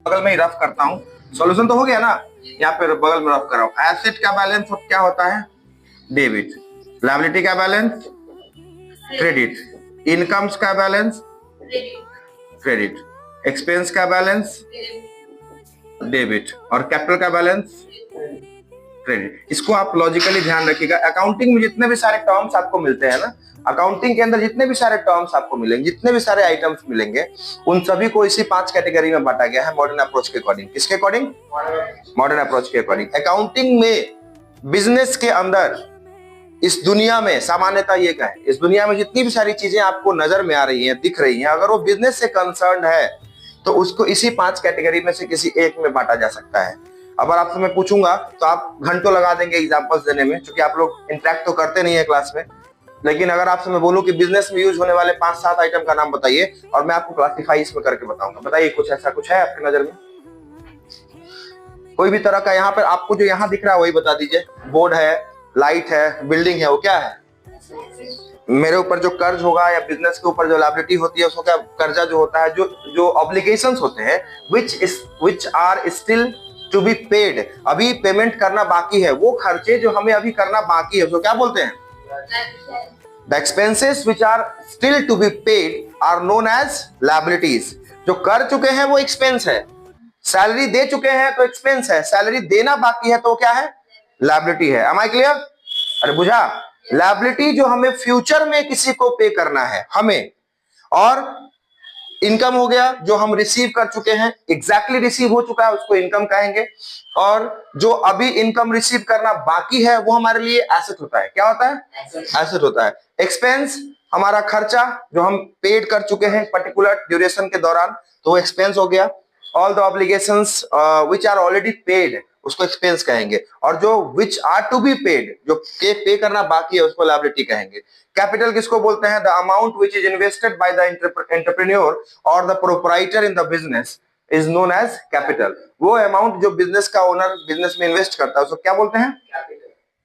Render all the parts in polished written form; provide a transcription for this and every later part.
बगल में ही रफ करता हूँ। सॉल्यूशन तो हो गया ना, यहाँ पे बगल में रफ कर रहा हूँ। एसेट का बैलेंस क्या होता है? डेबिट। लायबिलिटी का बैलेंस? क्रेडिट। इनकम्स का बैलेंस? क्रेडिट। एक्सपेंस का बैलेंस? डेबिट। और कैपिटल का बैलेंस? क्रेडिट। इसको आप लॉजिकली ध्यान रखिएगा। अकाउंटिंग में जितने भी सारे टर्म्स आपको मिलते हैं ना, अकाउंटिंग के अंदर जितने भी सारे टर्म्स आपको मिलेंगे, जितने भी सारे आइटम्स मिलेंगे, उन सभी को इसी 5 कैटेगरी में बांटा गया है मॉडर्न अप्रोच के अकॉर्डिंग। किसके अकॉर्डिंग? मॉडर्न अप्रोच के अकॉर्डिंग। अकाउंटिंग में बिजनेस के अंदर इस दुनिया में सामान्यता ये क्या है, इस दुनिया में जितनी भी सारी चीजें आपको नजर में आ रही हैं, दिख रही हैं, अगर वो बिजनेस से कंसर्न है तो उसको इसी 5 कैटेगरी में से किसी एक में बांटा जा सकता है। अगर आपसे मैं पूछूंगा तो आप घंटों लगा देंगे एग्जांपल्स देने में, क्योंकि आप लोग इंटरेक्ट तो करते नहीं है क्लास में। लेकिन अगर आपसे मैं बोलूं कि बिजनेस में यूज होने वाले 5-7 आइटम का नाम बताइए, और मैं आपको क्लासिफाई इसमें करके बताऊंगा। बताइए, कुछ ऐसा कुछ है आपकी नजर में? कोई भी तरह का यहाँ पर आपको जो यहाँ दिख रहा है वही बता दीजिए। बोर्ड है, लाइट है, बिल्डिंग है, वो क्या है? मेरे ऊपर जो कर्ज होगा या बिजनेस के ऊपर जो लायबिलिटी होती है उसको क्या, कर्जा जो होता है, जो ऑब्लिगेशंस होते हैं which are still to be paid, अभी पेमेंट करना बाकी है, वो खर्चे जो हमें अभी करना बाकी है उसको क्या बोलते हैं? The expenses which are still to be paid are known as liabilities. जो कर चुके हैं वो एक्सपेंस है, सैलरी दे चुके हैं तो एक्सपेंस है, सैलरी देना बाकी है तो क्या है? लायबिलिटी है। Am I clear? अरे बुझा? लायबिलिटी जो हमें फ्यूचर में किसी को पे करना है हमें, और इनकम हो गया जो हम रिसीव कर चुके हैं, एग्जैक्टली रिसीव हो चुका है उसको इनकम कहेंगे, और जो अभी इनकम रिसीव करना बाकी है वो हमारे लिए एसेट होता है। क्या होता है? एसेट होता है। एक्सपेंस हमारा खर्चा जो हम पेड कर चुके हैं पर्टिकुलर ड्यूरेशन के दौरान, तो वो एक्सपेंस हो गया। All the obligations which are already paid उसको एक्सपेंस कहेंगे, और जो which are to be paid जो पे करना बाकी है उसको लायबिलिटी कहेंगे। कैपिटल किसको बोलते हैं? The amount which is invested by the entrepreneur और the proprietor in the business is known as capital. वो अमाउंट जो बिजनेस का ओनर बिजनेस में इन्वेस्ट करता है उसको क्या बोलते हैं?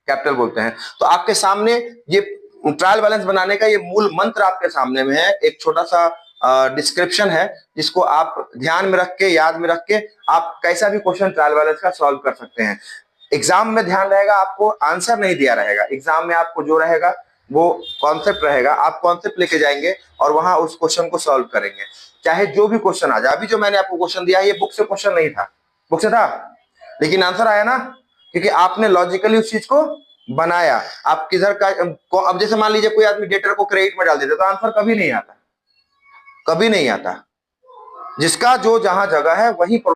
कैपिटल बोलते हैं। तो आपके सामने ये ट्रायल बैलेंस बनाने का ये मूल मंत्र आपके सामने में है। एक छोटा सा डिस्क्रिप्शन है जिसको आप ध्यान में रख के, याद में रख के आप कैसा भी क्वेश्चन ट्रायल बैलेंस का सॉल्व कर सकते हैं। एग्जाम में ध्यान रहेगा, आपको आंसर नहीं दिया रहेगा, एग्जाम में आपको जो रहेगा वो कॉन्सेप्ट रहेगा। आप कॉन्सेप्ट लेके जाएंगे और वहां उस क्वेश्चन को सॉल्व करेंगे, चाहे जो भी क्वेश्चन आ जाए। अभी जो मैंने आपको क्वेश्चन दिया ये बुक से क्वेश्चन नहीं था, बुक से था लेकिन आंसर आया ना, क्योंकि आपने लॉजिकली उस चीज को बनाया। आप किधर का, अब जैसे मान लीजिए कोई आदमी डेटर को क्रेडिट में डाल देता तो आंसर कभी नहीं आता, कभी नहीं आता। जिसका जो जहां जगह है वही